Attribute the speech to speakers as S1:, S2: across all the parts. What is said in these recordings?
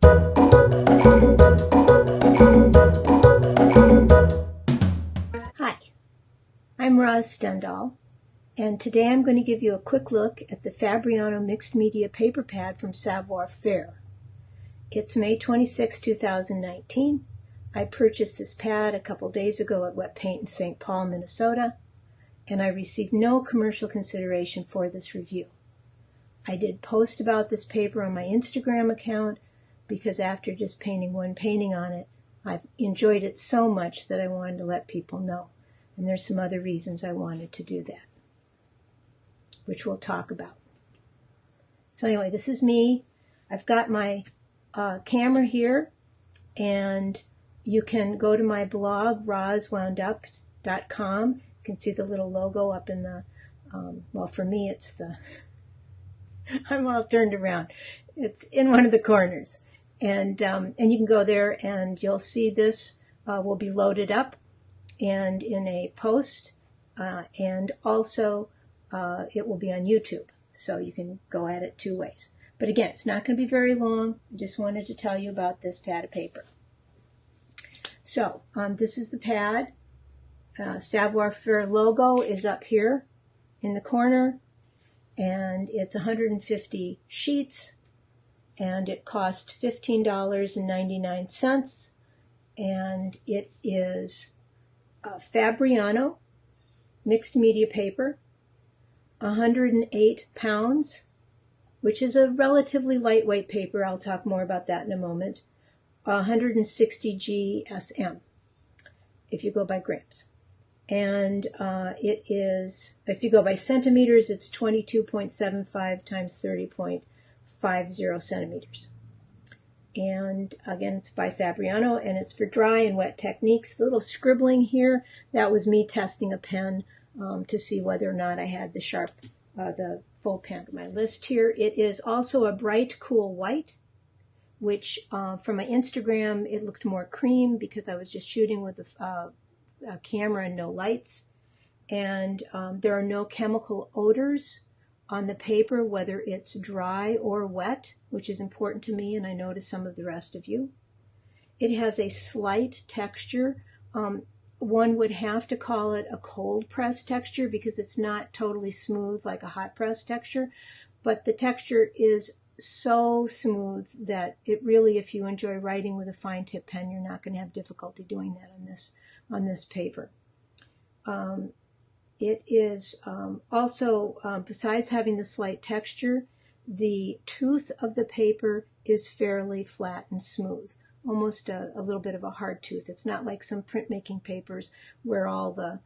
S1: Hi, I'm Stendahl, and today I'm going to give you a quick look at the Fabriano Mixed Media Paper Pad from Savoir Faire. It's May 26, 2019. I purchased this pad a couple days ago at Wet Paint in St. Paul, Minnesota, and I received no commercial consideration for this review. I did post about this paper on my Instagram account because after just painting one painting on it, I've enjoyed it so much that I wanted to let people know. And there's some other reasons I wanted to do that, which we'll talk about. So anyway, this is me. I've got my camera here, and you can go to my blog, rozwoundup.com. You can see the little logo up in the, well, for me it's the, I'm all turned around. It's in one of the corners. And you can go there and you'll see this will be loaded up and in a post, and also it will be on YouTube. So you can go at it two ways. But again, it's not going to be very long. I just wanted to tell you about this pad of paper. So this is the pad. Savoir Faire logo is up here in the corner, and it's 150 sheets, and it cost $15.99, and it is Fabriano mixed media paper, 108 pounds, which is a relatively lightweight paper. I'll talk more about that in a moment. 160 GSM, if you go by grams. And it is, if you go by centimeters, it's 22.75 times 30.50 centimeters. And again, it's by Fabriano, and it's for dry and wet techniques. The little scribbling here, that was me testing a pen to see whether or not I had the sharp, the full pen on my list here. It is also a bright, cool white, which from my Instagram, it looked more cream because I was just shooting with a camera and no lights. And there are no chemical odors on the paper, whether it's dry or wet, which is important to me, and I know to some of the rest of you. It has a slight texture. One would have to call it a cold press texture because it's not totally smooth like a hot press texture, but the texture is so smooth that it really, if you enjoy writing with a fine tip pen, you're not going to have difficulty doing that on this paper. It is also, besides having the slight texture, the tooth of the paper is fairly flat and smooth, almost a little bit of a hard tooth. It's not like some printmaking papers where all the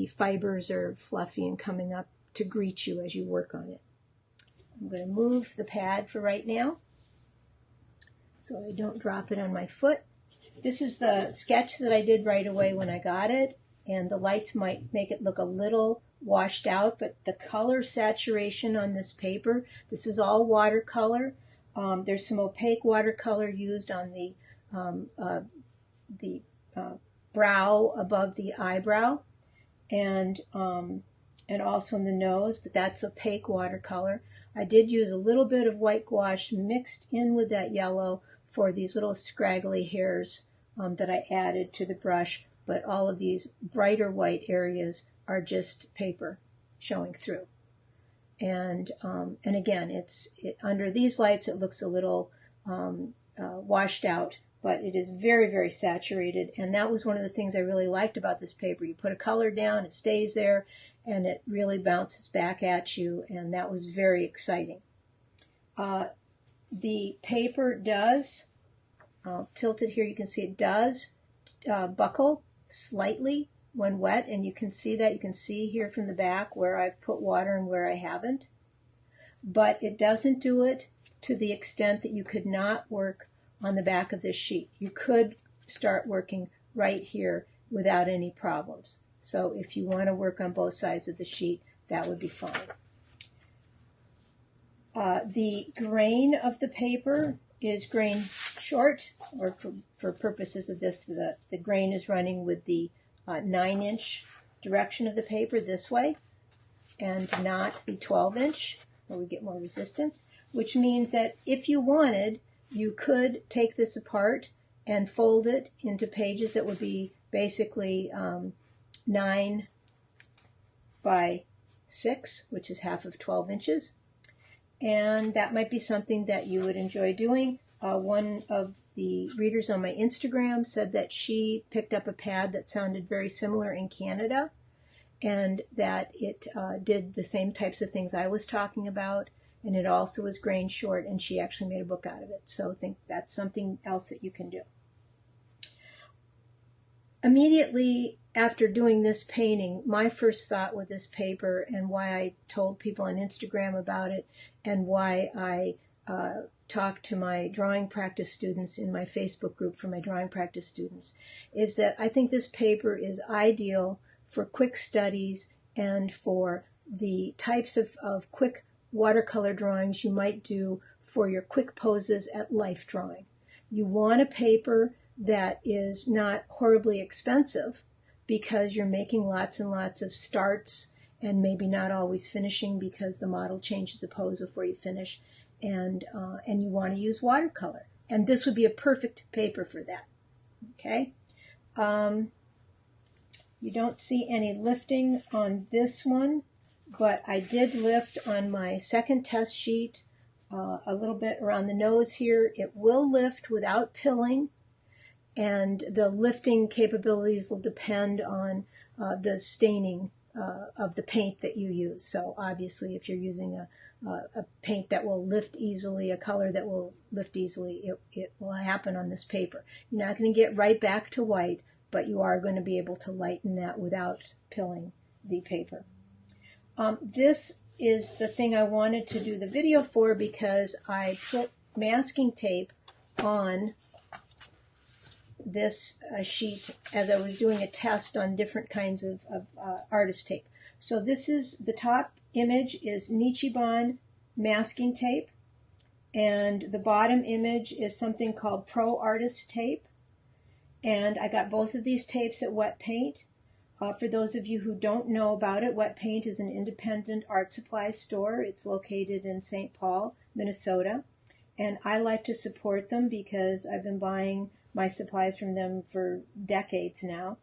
S1: fibers are fluffy and coming up to greet you as you work on it. I'm going to move the pad for right now so I don't drop it on my foot. This is the sketch that I did right away when I got it, and the lights might make it look a little washed out, but the color saturation on this paper, this is all watercolor. There's some opaque watercolor used on the brow above the eyebrow, and also in the nose, but that's opaque watercolor. I did use a little bit of white gouache mixed in with that yellow for these little scraggly hairs that I added to the brush, but all of these brighter white areas are just paper showing through. And again, under these lights it looks a little washed out, but it is very, very saturated, and that was one of the things I really liked about this paper. You put a color down, it stays there, and it really bounces back at you, and that was very exciting. The paper does, I'll tilt it here, you can see it does buckle slightly when wet, and you can see that. You can see here from the back where I've put water and where I haven't. But it doesn't do it to the extent that you could not work on the back of this sheet. You could start working right here without any problems. So if you want to work on both sides of the sheet, that would be fine. The grain of the paper is grain short, or for purposes of this, the grain is running with the 9-inch direction of the paper this way, and not the 12-inch, where we get more resistance, which means that if you wanted you could take this apart and fold it into pages that would be basically 9 by 6, which is half of 12 inches. And that might be something that you would enjoy doing. One of the readers on my Instagram said that she picked up a pad that sounded very similar in Canada, and that it did the same types of things I was talking about, and it also was grain short, and she actually made a book out of it. So I think that's something else that you can do. Immediately after doing this painting, my first thought with this paper, and why I told people on Instagram about it, and why I talked to my drawing practice students in my Facebook group for my drawing practice students, is that I think this paper is ideal for quick studies and for the types of quick watercolor drawings you might do for your quick poses at life drawing. You want a paper that is not horribly expensive, because you're making lots and lots of starts and maybe not always finishing because the model changes the pose before you finish, and you want to use watercolor. And this would be a perfect paper for that. Okay? You don't see any lifting on this one, but I did lift on my second test sheet a little bit around the nose here. It will lift without pilling, and the lifting capabilities will depend on the staining of the paint that you use. So obviously, if you're using a paint that will lift easily, a color that will lift easily, it will happen on this paper. You're not going to get right back to white, but you are going to be able to lighten that without pilling the paper. This is the thing I wanted to do the video for, because I put masking tape on this sheet as I was doing a test on different kinds of artist tape. So this is, the top image is Nichiban masking tape, and the bottom image is something called Pro Artist tape. And I got both of these tapes at Wet Paint. For those of you who don't know about it, Wet Paint is an independent art supply store. It's located in St. Paul, Minnesota. And I like to support them because I've been buying my supplies from them for decades now.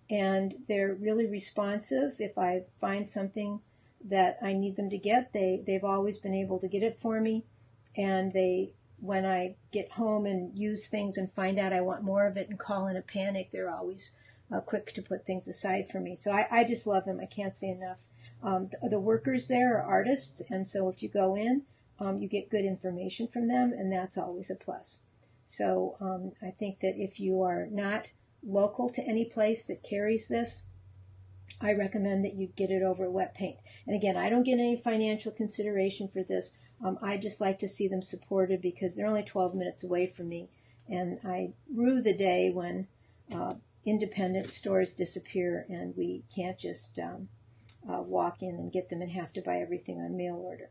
S1: And they're really responsive. If I find something that I need them to get, they've always been able to get it for me. And when I get home and use things and find out I want more of it and call in a panic, they're always quick to put things aside for me. So I just love them. I can't say enough. The workers there are artists, and so if you go in, you get good information from them, and that's always a plus. So I think that if you are not local to any place that carries this, I recommend that you get it over at Wet Paint. And again, I don't get any financial consideration for this. I just like to see them supported because they're only 12 minutes away from me. And I rue the day when independent stores disappear and we can't just walk in and get them and have to buy everything on mail order.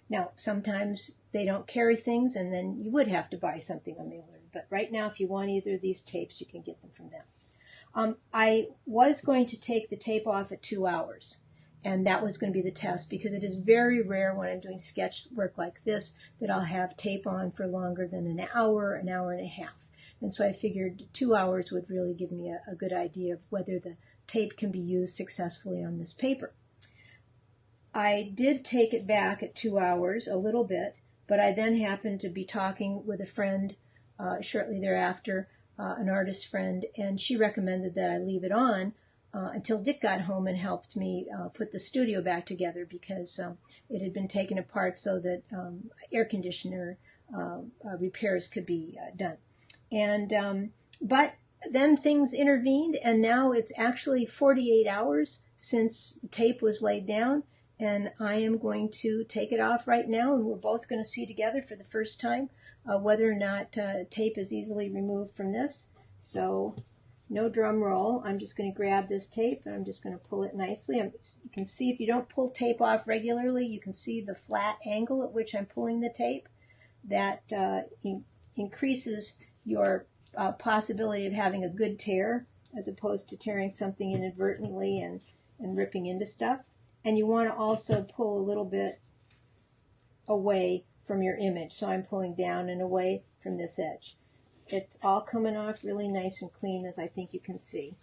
S1: Now, sometimes they don't carry things, and then you would have to buy something on mail order. But right now, if you want either of these tapes, you can get them from them. I was going to take the tape off at 2 hours, and that was going to be the test, because it is very rare when I'm doing sketch work like this that I'll have tape on for longer than an hour and a half. And so I figured 2 hours would really give me a good idea of whether the tape can be used successfully on this paper. I did take it back at 2 hours a little bit, but I then happened to be talking with a friend shortly thereafter, an artist friend, and she recommended that I leave it on until Dick got home and helped me put the studio back together, because it had been taken apart so that air conditioner repairs could be done. And but then things intervened, and now it's actually 48 hours since the tape was laid down, and I am going to take it off right now, and we're both going to see together for the first time whether or not tape is easily removed from this. So no drum roll. I'm just going to grab this tape, and I'm just going to pull it nicely. You can see, if you don't pull tape off regularly, you can see the flat angle at which I'm pulling the tape. That increases your possibility of having a good tear, as opposed to tearing something inadvertently and ripping into stuff. And you want to also pull a little bit away from your image. So I'm pulling down and away. from this edge. It's all coming off really nice and clean, as I think you can see.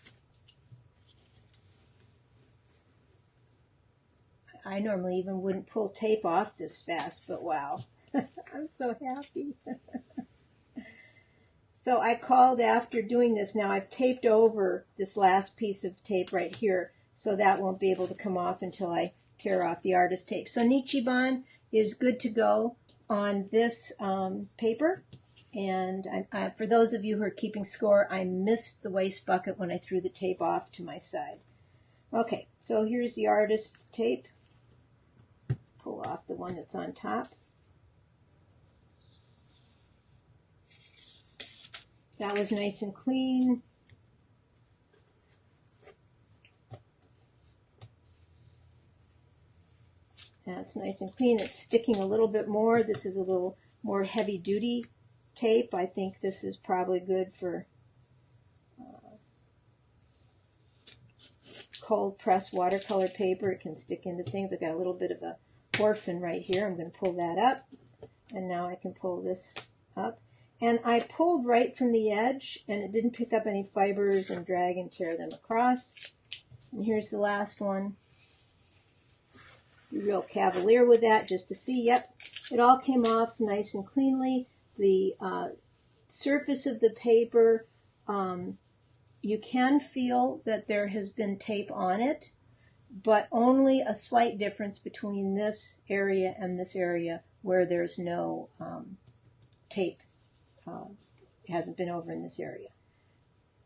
S1: I normally even wouldn't pull tape off this fast, but wow, I'm so happy. So I called after doing this. Now I've taped over this last piece of tape right here, so that won't be able to come off until I tear off the artist tape. So Nichiban is good to go on this paper. And for those of you who are keeping score, I missed the waste bucket when I threw the tape off to my side. Okay, so here's the artist tape. Pull off the one that's on top. That was nice and clean. That's nice and clean. It's sticking a little bit more. This is a little more heavy duty tape. I think this is probably good for cold press watercolor paper. It can stick into things. I've got a little bit of a orphan right here. I'm going to pull that up, and now I can pull this up. And I pulled right from the edge, and it didn't pick up any fibers and drag and tear them across. And here's the last one. Be real cavalier with that just to see. Yep, it all came off nice and cleanly. The surface of the paper, you can feel that there has been tape on it, but only a slight difference between this area and this area where there's no tape. It hasn't been over in this area.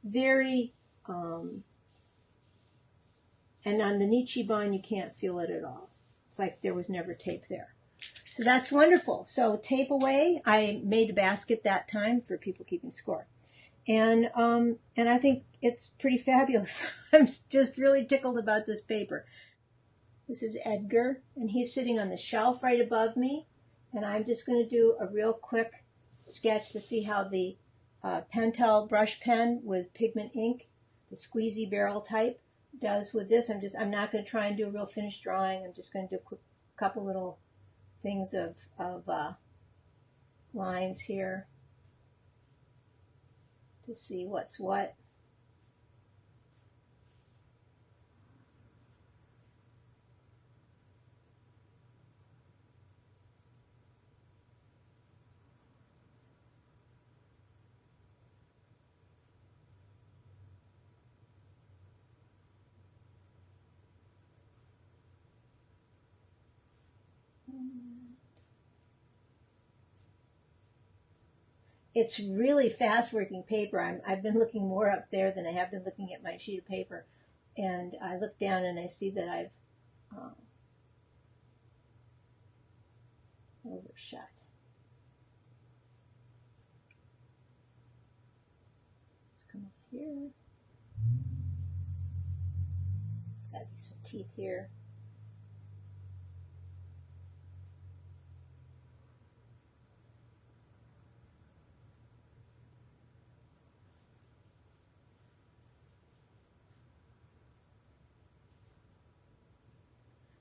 S1: Very, and on the Nichiban you can't feel it at all. It's like there was never tape there. So that's wonderful. So tape away. I made a basket that time for people keeping score. And I think it's pretty fabulous. I'm just really tickled about this paper. This is Edgar, and he's sitting on the shelf right above me. And I'm just going to do a real quick sketch to see how the Pentel brush pen with pigment ink, the squeezy barrel type, does with this. I'm not going to try and do a real finished drawing. I'm just going to do a quick couple little things of lines here to see what's what. It's really fast-working paper. I've been looking more up there than I have been looking at my sheet of paper. And I look down and I see that I've overshot. Let's come up here. Gotta be some teeth here.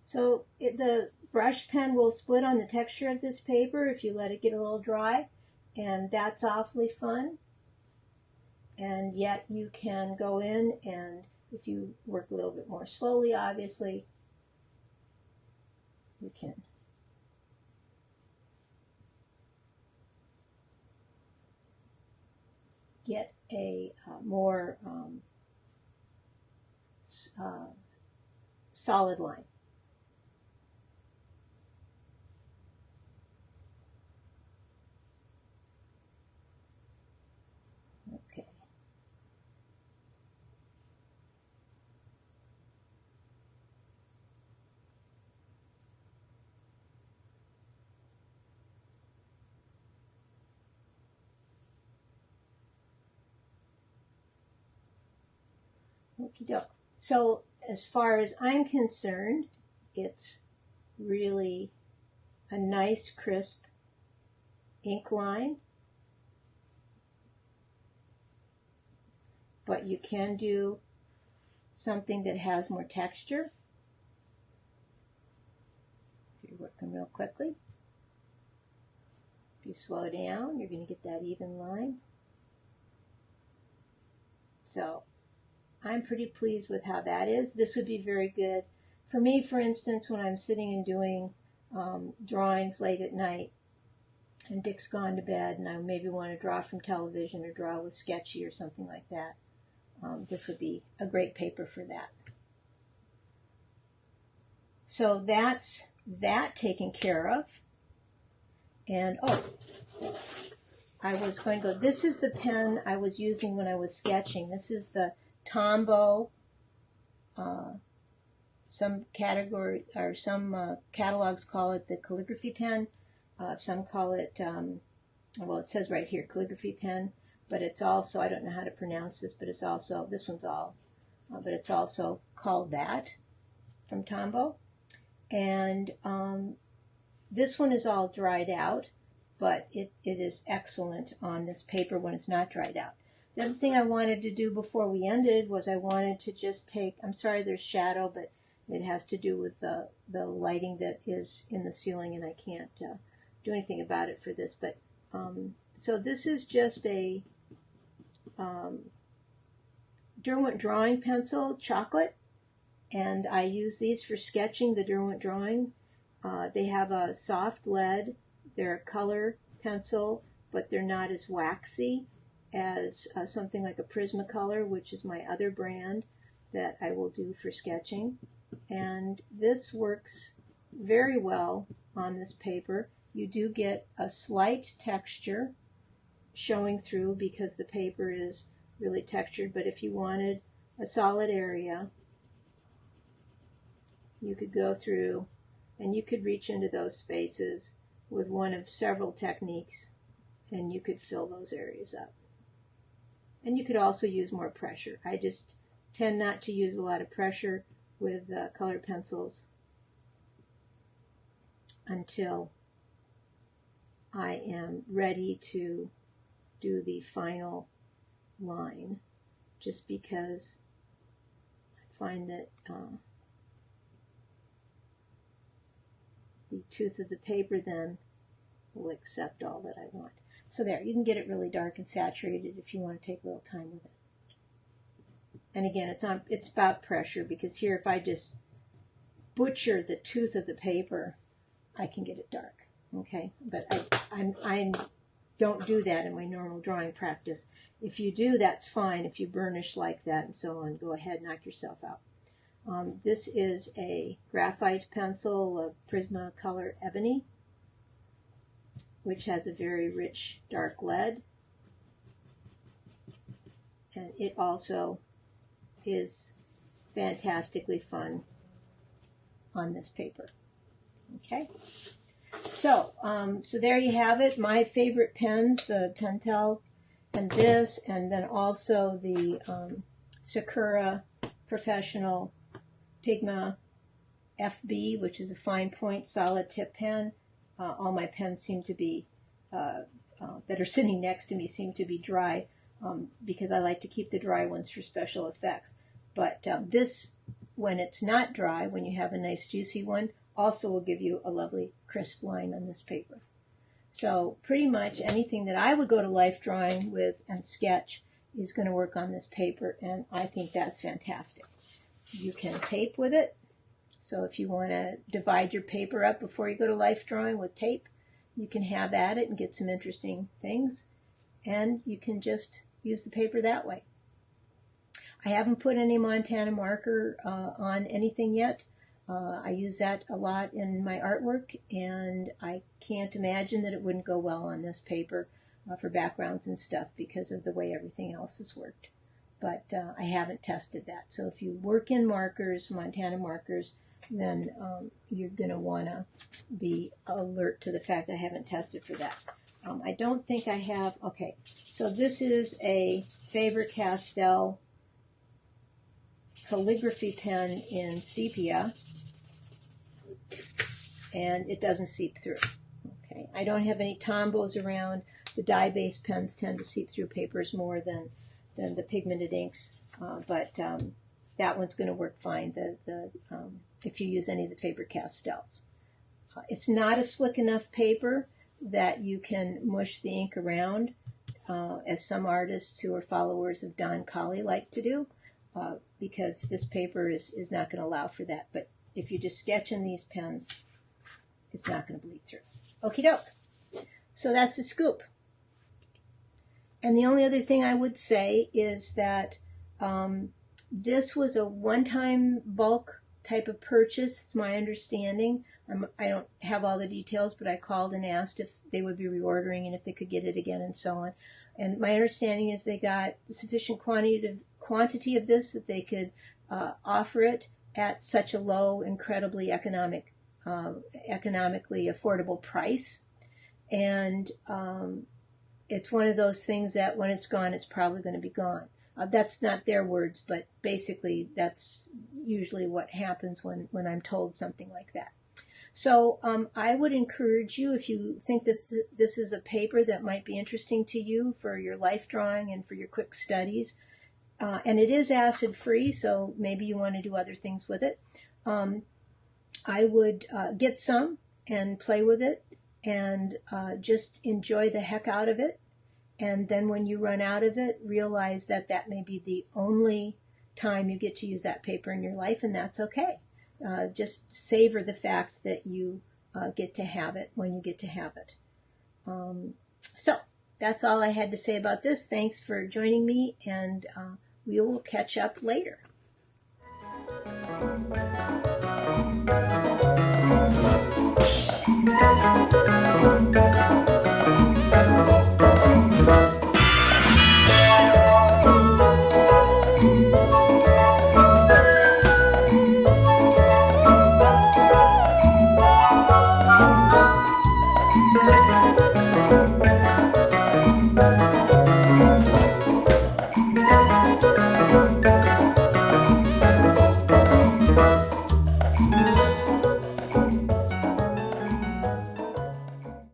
S1: So the brush pen will split on the texture of this paper if you let it get a little dry, and that's awfully fun. And yet you can go in, and if you work a little bit more slowly, obviously, you can get a more solid line. Okay. Okie doke. So as far as I'm concerned, it's really a nice, crisp ink line. But you can do something that has more texture if you're working real quickly. you slow down, you're going to get that even line. So I'm pretty pleased with how that is. This would be very good for me, for instance, when I'm sitting and doing drawings late at night and Dick's gone to bed and I maybe want to draw from television or draw with Sketchy or something like that. This would be a great paper for that. So that's that taken care of. And I was going to go, this is the pen I was using when I was sketching. This is the Tombow. Some category or some catalogs call it the calligraphy pen. Some call it, well, it says right here, calligraphy pen. But it's also, I don't know how to pronounce this, but it's also, this one's all, but it's also called that from Tombow. And this one is all dried out, but it is excellent on this paper when it's not dried out. The other thing I wanted to do before we ended was I wanted to just take, I'm sorry there's shadow, but it has to do with the lighting that is in the ceiling, and I can't do anything about it for this. But so this is just a Derwent drawing pencil, chocolate, and I use these for sketching the Derwent drawing. They have a soft lead. They're a color pencil, but they're not as waxy as something like a Prismacolor, which is my other brand that I will do for sketching. And this works very well on this paper. You do get a slight texture showing through because the paper is really textured, but if you wanted a solid area, you could go through and you could reach into those spaces with one of several techniques, and you could fill those areas up. And you could also use more pressure. I just tend not to use a lot of pressure with colored pencils until I am ready to do the final line, just because I find that the tooth of the paper then will accept all that I want. So there, you can get it really dark and saturated if you want to take a little time with it. And again, it's about pressure, because here if I just butcher the tooth of the paper, I can get it dark. Okay, but I don't do that in my normal drawing practice. If you do, that's fine. If you burnish like that and so on, go ahead, knock yourself out. This is a graphite pencil, a Prismacolor Ebony, which has a very rich dark lead. And it also is fantastically fun on this paper. Okay, so there you have it. My favorite pens, the Pentel and this, and then also the Sakura Professional Pigma FB, which is a fine point solid tip pen. All my pens seem to be, that are sitting next to me, seem to be dry, because I like to keep the dry ones for special effects. But this, when it's not dry, when you have a nice juicy one, also will give you a lovely crisp line on this paper. So pretty much anything that I would go to life drawing with and sketch is going to work on this paper, and I think that's fantastic. You can tape with it. So if you want to divide your paper up before you go to life drawing with tape, you can have at it and get some interesting things. And you can just use the paper that way. I haven't put any Montana marker on anything yet. I use that a lot in my artwork, and I can't imagine that it wouldn't go well on this paper for backgrounds and stuff because of the way everything else has worked. But I haven't tested that. So if you work in markers, Montana markers, then you're going to want to be alert to the fact that I haven't tested for that. I don't think I have. Okay, so this is a Faber-Castell calligraphy pen in sepia, and it doesn't seep through. Okay, I don't have any Tombows around. The dye-based pens tend to seep through papers more than the pigmented inks, but that one's going to work fine. If you use any of the Faber-Castells, it's not a slick enough paper that you can mush the ink around, as some artists who are followers of Don Colley like to do, because this paper is not going to allow for that. But if you just sketch in these pens, it's not going to bleed through. Okie doke. So that's the scoop. And the only other thing I would say is that this was a one-time bulk type of purchase, it's my understanding. I don't have all the details, but I called and asked if they would be reordering and if they could get it again and so on. And my understanding is they got sufficient quantity of this that they could offer it at such a low, incredibly economically affordable price. And it's one of those things that when it's gone, it's probably going to be gone. That's not their words, but basically that's usually what happens when I'm told something like that. So I would encourage you, if you think this is a paper that might be interesting to you for your life drawing and for your quick studies, and it is acid free, so maybe you want to do other things with it, I would get some and play with it and just enjoy the heck out of it. And then when you run out of it, realize that that may be the only time you get to use that paper in your life, and that's okay. Just savor the fact that you get to have it when you get to have it. So that's all I had to say about this. Thanks for joining me, and we will catch up later.